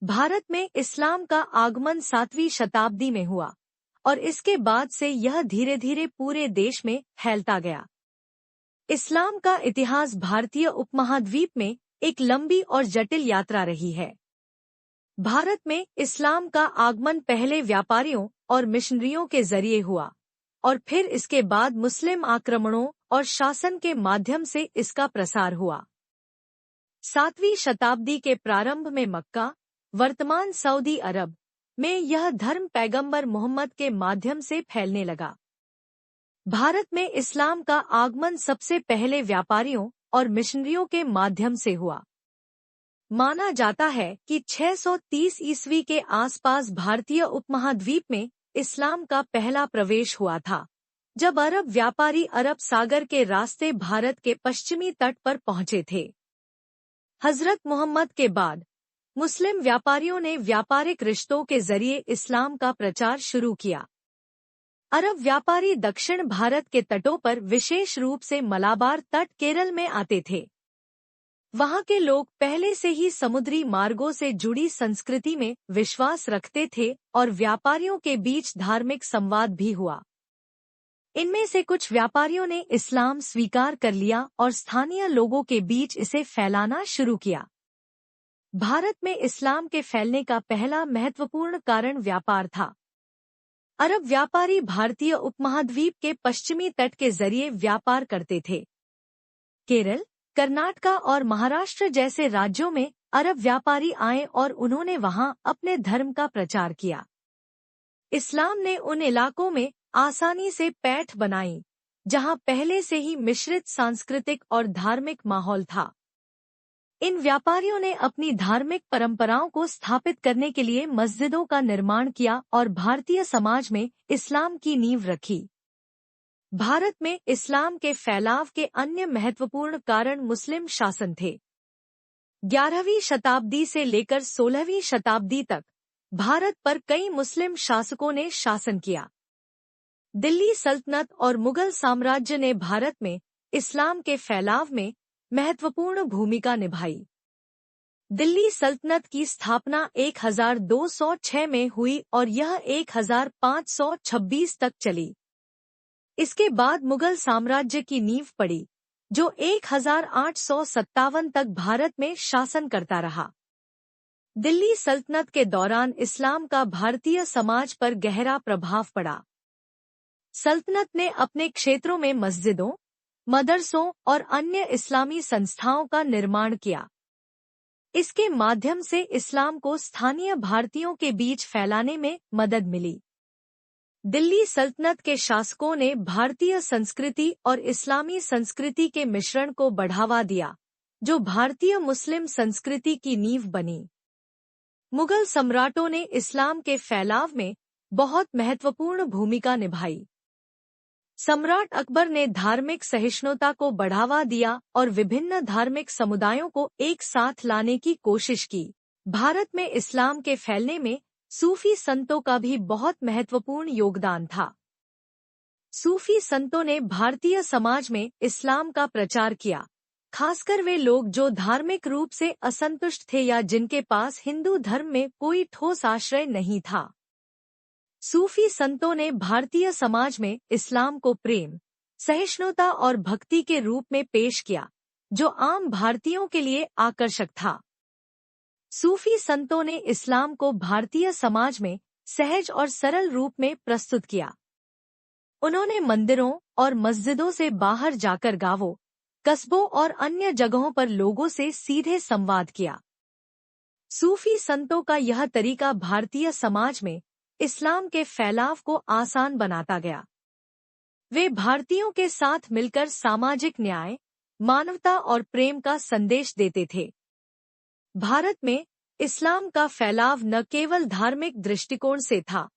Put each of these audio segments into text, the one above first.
भारत में इस्लाम का आगमन 7वीं शताब्दी में हुआ और इसके बाद से यह धीरे धीरे पूरे देश में फैलता गया। इस्लाम का इतिहास भारतीय उपमहाद्वीप में एक लंबी और जटिल यात्रा रही है। भारत में इस्लाम का आगमन पहले व्यापारियों और मिशनरियों के जरिए हुआ और फिर इसके बाद मुस्लिम आक्रमणों और शासन के माध्यम से इसका प्रसार हुआ। 7वीं शताब्दी के प्रारंभ में मक्का, वर्तमान सऊदी अरब, में यह धर्म पैगंबर मोहम्मद के माध्यम से फैलने लगा। भारत में इस्लाम का आगमन सबसे पहले व्यापारियों और मिशनरियों के माध्यम से हुआ। माना जाता है कि 630 ईस्वी के आसपास भारतीय उपमहाद्वीप में इस्लाम का पहला प्रवेश हुआ था, जब अरब व्यापारी अरब सागर के रास्ते भारत के पश्चिमी तट पर पहुंचे थे। हजरत मोहम्मद के बाद मुस्लिम व्यापारियों ने व्यापारिक रिश्तों के जरिए इस्लाम का प्रचार शुरू किया। अरब व्यापारी दक्षिण भारत के तटों पर, विशेष रूप से मलाबार तट केरल में आते थे। वहां के लोग पहले से ही समुद्री मार्गों से जुड़ी संस्कृति में विश्वास रखते थे और व्यापारियों के बीच धार्मिक संवाद भी हुआ। इनमें से कुछ व्यापारियों ने इस्लाम स्वीकार कर लिया और स्थानीय लोगों के बीच इसे फैलाना शुरू किया। भारत में इस्लाम के फैलने का पहला महत्वपूर्ण कारण व्यापार था। अरब व्यापारी भारतीय उपमहाद्वीप के पश्चिमी तट के जरिए व्यापार करते थे। केरल, कर्नाटक और महाराष्ट्र जैसे राज्यों में अरब व्यापारी आए और उन्होंने वहां अपने धर्म का प्रचार किया। इस्लाम ने उन इलाकों में आसानी से पैठ बनाई जहां पहले से ही मिश्रित सांस्कृतिक और धार्मिक माहौल था। इन व्यापारियों ने अपनी धार्मिक परंपराओं को स्थापित करने के लिए मस्जिदों का निर्माण किया और भारतीय समाज में इस्लाम की नींव रखी। भारत में इस्लाम के फैलाव के अन्य महत्वपूर्ण कारण मुस्लिम शासन थे। 11वीं शताब्दी से लेकर 16वीं शताब्दी तक भारत पर कई मुस्लिम शासकों ने शासन किया। दिल्ली सल्तनत और मुगल साम्राज्य ने भारत में इस्लाम के फैलाव में महत्वपूर्ण भूमिका निभाई। दिल्ली सल्तनत की स्थापना 1206 में हुई और यह 1526 तक चली। इसके बाद मुगल साम्राज्य की नींव पड़ी, जो 1857 तक भारत में शासन करता रहा। दिल्ली सल्तनत के दौरान इस्लाम का भारतीय समाज पर गहरा प्रभाव पड़ा। सल्तनत ने अपने क्षेत्रों में मस्जिदों, मदरसों और अन्य इस्लामी संस्थाओं का निर्माण किया। इसके माध्यम से इस्लाम को स्थानीय भारतीयों के बीच फैलाने में मदद मिली। दिल्ली सल्तनत के शासकों ने भारतीय संस्कृति और इस्लामी संस्कृति के मिश्रण को बढ़ावा दिया, जो भारतीय मुस्लिम संस्कृति की नींव बनी। मुगल सम्राटों ने इस्लाम के फैलाव में बहुत महत्वपूर्ण भूमिका निभाई। सम्राट अकबर ने धार्मिक सहिष्णुता को बढ़ावा दिया और विभिन्न धार्मिक समुदायों को एक साथ लाने की कोशिश की। भारत में इस्लाम के फैलने में सूफी संतों का भी बहुत महत्वपूर्ण योगदान था। सूफी संतों ने भारतीय समाज में इस्लाम का प्रचार किया, खासकर वे लोग जो धार्मिक रूप से असंतुष्ट थे या जिनके पास हिंदू धर्म में कोई ठोस आश्रय नहीं था। सूफी संतों ने भारतीय समाज में इस्लाम को प्रेम, सहिष्णुता और भक्ति के रूप में पेश किया, जो आम भारतीयों के लिए आकर्षक था। सूफी संतों ने इस्लाम को भारतीय समाज में सहज और सरल रूप में प्रस्तुत किया। उन्होंने मंदिरों और मस्जिदों से बाहर जाकर गांवों, कस्बों और अन्य जगहों पर लोगों से सीधे संवाद किया। सूफी संतों का यह तरीका भारतीय समाज में इस्लाम के फैलाव को आसान बनाता गया। वे भारतीयों के साथ मिलकर सामाजिक न्याय, मानवता और प्रेम का संदेश देते थे। भारत में इस्लाम का फैलाव न केवल धार्मिक दृष्टिकोण से था,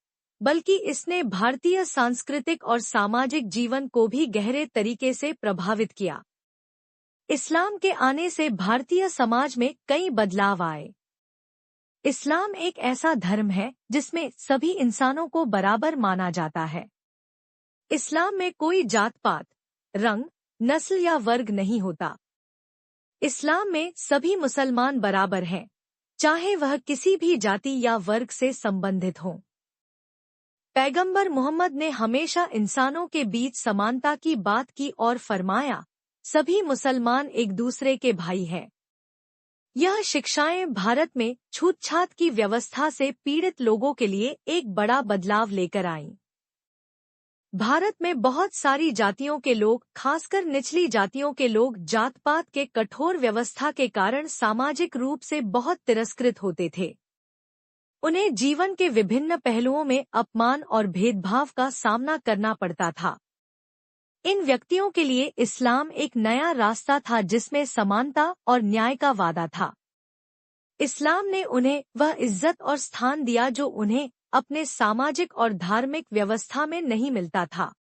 बल्कि इसने भारतीय सांस्कृतिक और सामाजिक जीवन को भी गहरे तरीके से प्रभावित किया। इस्लाम के आने से भारतीय समाज में कई बदलाव आए। इस्लाम एक ऐसा धर्म है जिसमें सभी इंसानों को बराबर माना जाता है। इस्लाम में कोई जात पात, रंग, नस्ल या वर्ग नहीं होता। इस्लाम में सभी मुसलमान बराबर हैं, चाहे वह किसी भी जाति या वर्ग से संबंधित हो। पैगंबर मोहम्मद ने हमेशा इंसानों के बीच समानता की बात की और फरमाया, सभी मुसलमान एक दूसरे के भाई हैं। यह शिक्षाएं भारत में छूतछात की व्यवस्था से पीड़ित लोगों के लिए एक बड़ा बदलाव लेकर आईं। भारत में बहुत सारी जातियों के लोग, खासकर निचली जातियों के लोग, जात पात के कठोर व्यवस्था के कारण सामाजिक रूप से बहुत तिरस्कृत होते थे। उन्हें जीवन के विभिन्न पहलुओं में अपमान और भेदभाव का सामना करना पड़ता था। इन व्यक्तियों के लिए इस्लाम एक नया रास्ता था जिसमें समानता और न्याय का वादा था। इस्लाम ने उन्हें वह इज्जत और स्थान दिया जो उन्हें अपने सामाजिक और धार्मिक व्यवस्था में नहीं मिलता था।